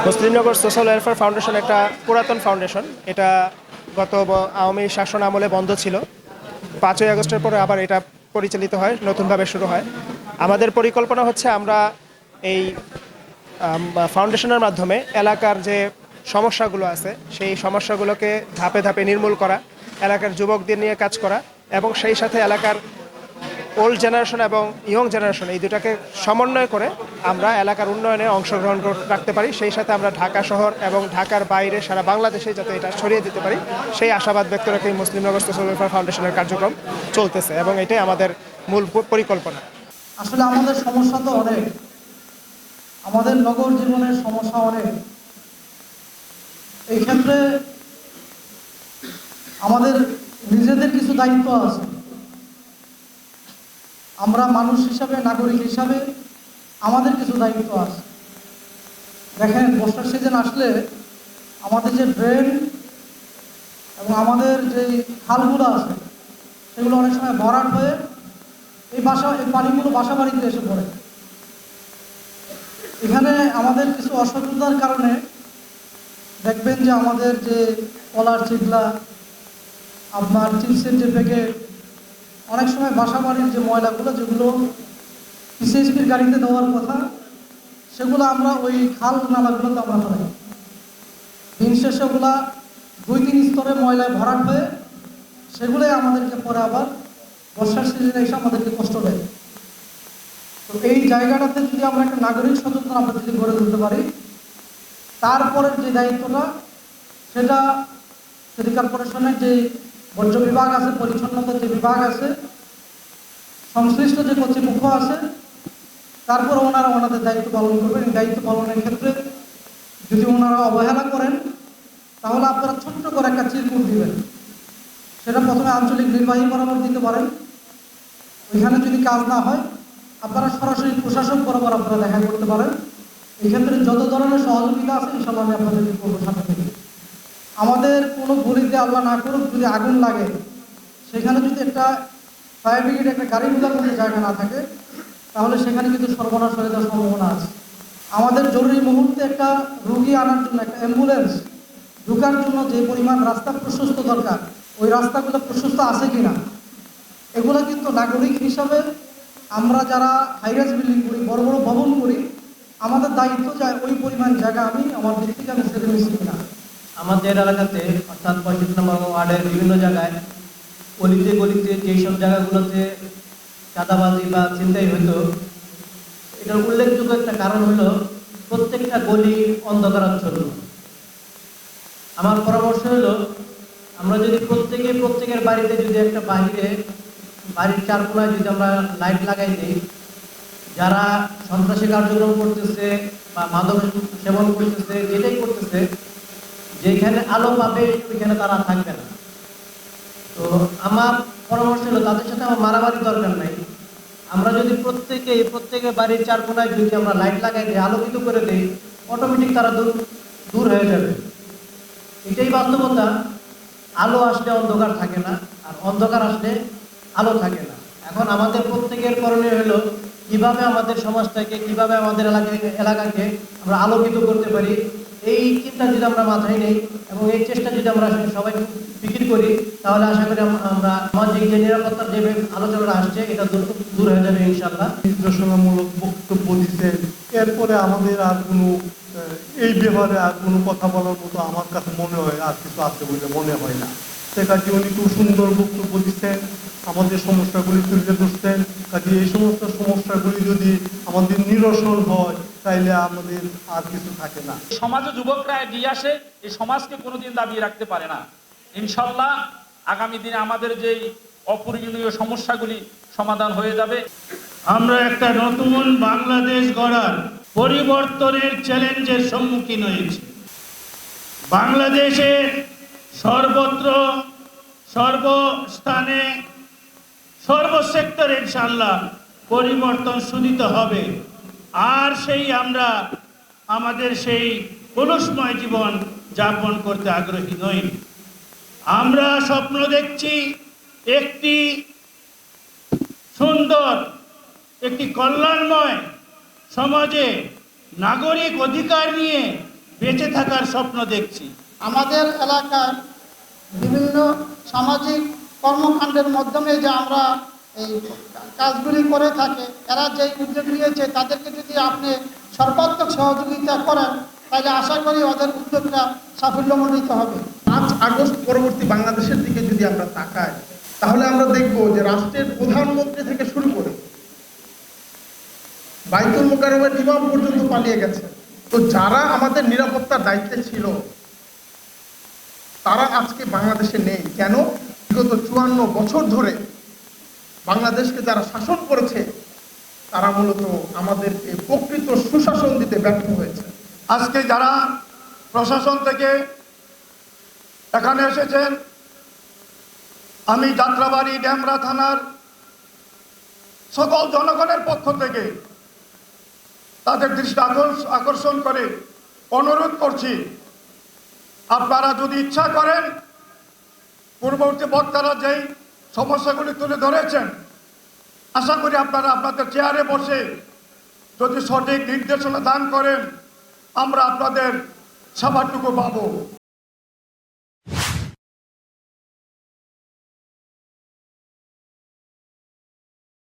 Muslimnagar social welfare foundation একটা পুরাতন foundation. এটা গত আওয়ামী শাসন আমলে বন্ধ ছিল। 5ই আগস্টের পরে আবার এটা পরিচালিত হয়, নতুনভাবে শুরু হয়। আমাদের পরিকল্পনা হচ্ছে আমরা এই ফাউন্ডেশনের মাধ্যমে এলাকার যে সমস্যাগুলো আছে সেই সমস্যাগুলোকে ধাপে ধাপে নির্মূল করা, এলাকার যুবকদের নিয়ে কাজ করা এবং সেই সাথে এলাকার ওল্ড জেনারেশন এবং ইয়ং জেনারেশন এই দুটাকে সমন্বয় করে আমরা এলাকার উন্নয়নে অংশগ্রহণ রাখতে পারি। সেই সাথে আমরা ঢাকা শহর এবং ঢাকার বাইরে সারা বাংলাদেশে যাতে এটা ছড়িয়ে দিতে পারি সেই আশাবাদ ব্যক্ত রেখে মুসলিমনগর সোশ্যাল ওয়েলফেয়ার ফাউন্ডেশনের কার্যক্রম চলতেছে এবং এটাই আমাদের মূল পরিকল্পনা। আসলে আমাদের সমস্যা তো অনেক, আমাদের নগর জীবনের সমস্যা অনেক। এই ক্ষেত্রে আমাদের নিজেদের কিছু দায়িত্ব আছে। আমরা মানুষ হিসাবে, নাগরিক হিসাবে আমাদের কিছু দায়িত্ব আছে। দেখেন, বর্ষার সিজন আসলে আমাদের যে ড্রেন এবং আমাদের যে খালগুলো আছে সেগুলো অনেক সময় ভরাট হয়ে এই পানিগুলো বাসা বাড়িতে এসে পড়ে। এখানে আমাদের কিছু অসততার কারণে দেখবেন যে আমাদের যে কলার চিগলা, আপনার চিপসের যে প্যাকেট, অনেক সময় বাসা বাড়ির যে ময়লাগুলো যেগুলো পিসিএসপির গাড়িতে দেওয়ার কথা সেগুলো আমরা ওই খাল নালাগুলোতে আমরা ফেলাই। দিন শেষে ওগুলা 2-3 স্তরে ময়লায় ভরাট হয়ে সেগুলোই আমাদেরকে পরে আবার বর্ষার সিজনে এসে আমাদেরকে কষ্ট দেয়। তো এই জায়গাটাতে যদি আমরা একটা নাগরিক সচেতন আমরা যদি গড়ে তুলতে পারি, তারপরের যে দায়িত্বটা সেটা সিটি কর্পোরেশনের যে বর্জ্য বিভাগ আছে, পরিচ্ছন্নতার যে বিভাগ আছে, সংশ্লিষ্ট যে কর্তৃপক্ষ আছে, তারপর ওনারা ওনাদের দায়িত্ব পালন করবেন। এই দায়িত্ব পালনের ক্ষেত্রে যদি ওনারা অবহেলা করেন তাহলে আপনারা ছোট্ট করে একটা চিরকুট দিবেন। সেটা প্রথমে আঞ্চলিক নির্বাহী বরাবর দিতে পারেন। ওইখানে যদি কাজ না হয় আপনারা সরাসরি প্রশাসক বরাবর আপনারা দেখা করতে পারেন। এই ক্ষেত্রে যত ধরনের সহযোগিতা আছে ইনশাআল্লাহ আমি আপনাদেরকে করবো সাথে থেকে। আমাদের কোনো গলিতে আল্লাহ না করুক যদি আগুন লাগে, সেখানে যদি একটা ফায়ার ব্রিগেড একটা গাড়ি ঢোকার মধ্যে জায়গা না থাকে তাহলে সেখানে কিন্তু সর্বনাশ হয়ে যাওয়ার সম্ভাবনা আছে। আমাদের জরুরি মুহূর্তে একটা রুগী আনার জন্য একটা অ্যাম্বুলেন্স ঢোকার জন্য যে পরিমাণ রাস্তা প্রশস্ত দরকার, ওই রাস্তাগুলো প্রশস্ত আছে কিনা, এগুলো কিন্তু নাগরিক হিসাবে আমরা যারা হাইরাইজ বিল্ডিং করি, বড় বড় ভবন করি, আমাদের দায়িত্ব যায় ওই পরিমাণ জায়গা আমি আমার দিক থেকে আমি ছেড়ে নিচ্ছি কিনা। আমাদের এলাকাতে অর্থাৎ 65 নম্বর ওয়ার্ডের বিভিন্ন জায়গায় গলিতে গলিতে যেসব জায়গাগুলোতে চাঁদাবাজি বা ছিনতাই হতো, এটার উল্লেখযোগ্য একটা কারণ হলো প্রত্যেকটা গলি অন্ধকারাচ্ছন্ন। আমার পরামর্শ হলো আমরা যদি প্রত্যেকের বাড়িতে যদি একটা বাড়ির চারকোনায় যদি আমরা লাইট লাগাই দিই, যারা সন্ত্রাসী কার্যক্রম করতেছে বা মাদক সেবন করতেছে, যেটাই করতেছে, যেখানে আলো পাবে ওইখানে তারা থাকবে না। তো আমার পরামর্শ হলো তাদের সাথে আমার মারামারি দরকার নাই। আমরা যদি প্রত্যেকের বাড়ির চারকোনায় যদি আমরা লাইট লাগাই দিই, আলোকিত করে দিই, অটোমেটিক তারা দূর হয়ে যাবে। এটাই বাস্তবতা। আলো আসলে অন্ধকার থাকে না, আর অন্ধকার আসলে আলো থাকে না। এখন আমাদের প্রত্যেকের করণীয় হলো কিভাবে আমাদের সমাজটাকে, কিভাবে আমাদের এলাকাকে আমরা আলোকিত করতে পারি। এই চিন্তা যদি আমরা মাথায় নেই এবং এই চেষ্টা যদি আমরা সবাই ফিকির করি, তাহলে আশা করি আমরা সামাজিক যে নিরাপত্তার যে আলোচনা আসছে এটা দূর হয়ে যাবে ইনশাআল্লাহ। নির্দেশনামূলক বক্তব্য দিচ্ছেন, এরপরে আমাদের আর কোনো এই ব্যাপারে আর কোনো কথা বলার মতো আমার কাছে মনে হয় আর কিছু আছে বলে মনে হয় না। সে কাজে উনি খুব সুন্দর বক্তব্য দিচ্ছেন, আমাদের সমস্যাগুলি তুলে ধরছেন। কাজে এই সমস্ত সমস্যাগুলি যদি আমাদের নিরসন হয় তাইলে আমাদের আর কিছু থাকে না। সমাজে যুবকরা এগিয়ে আসে, এই সমাজকে কোনোদিন দাবিয়ে রাখতে পারে না। ইনশাল্লাহ আগামী দিনে আমাদের যেই অপূরণীয় সমস্যাগুলি সমাধান হয়ে যাবে। আমরা একটা নতুন বাংলাদেশ গড়ার পরিবর্তনের চ্যালেঞ্জের সম্মুখীন হয়েছি। বাংলাদেশের সর্বত্র, সর্বস্থানে, সর্বসেক্টরে ইনশাআল্লাহ পরিবর্তন সুনিত হবে। আর আমরা আমাদের সেই কলুষময় জীবন যাপন করতে আগ্রহী নই। আমরা স্বপ্ন দেখছি একটি সুন্দর, একটি কল্যাণময় সমাজে নাগরিক অধিকার নিয়ে বেঁচে থাকার স্বপ্ন দেখছি। আমাদের এলাকায় বিভিন্ন সামাজিক কর্মকাণ্ডের মাধ্যমে যে আমরা এই কাজগুলি করে থাকে, এরা যে উদ্যোগ নিয়েছে তাদেরকে যদি আপনি সর্বাত্মক সহযোগিতা করেন তাহলে আশা করি ওদের উদ্যোগটা সাফল্যমণ্ডিত হবে। 5 আগস্ট পরবর্তী বাংলাদেশের দিকে যদি আমরা তাকাই, তাহলে আমরা দেখব যে রাষ্ট্রের প্রধানমন্ত্রী থেকে শুরু করে বাইতুল মোকাররমের ইমাম পর্যন্ত পালিয়ে গেছে। তো যারা আমাদের নিরাপত্তার দায়িত্বে ছিল তারা আজকে বাংলাদেশে নেই। কেন? বিগত 54 বছর ধরে বাংলাদেশকে যারা শাসন করেছে তারা মূলত আমাদেরকে প্রকৃত সুশাসন দিতে ব্যর্থ হয়েছে। আজকে যারা প্রশাসন থেকে এখানে এসেছেন, আমি যাত্রাবাড়ি ডেমরা থানার সকল জনগণের পক্ষ থেকে তাদের দৃষ্টি আকর্ষণ করে অনুরোধ করছি, আপনারা যদি ইচ্ছা করেন পূর্ববর্তী বক্তারা যেই সমস্যাগুলি তুলে ধরেছেন, আশা করি আপনারা আপনাদের চেয়ারে বসে যদি সঠিক নির্দেশনা দান করেন আমরা আপনাদের সেবাটুকু পাবো।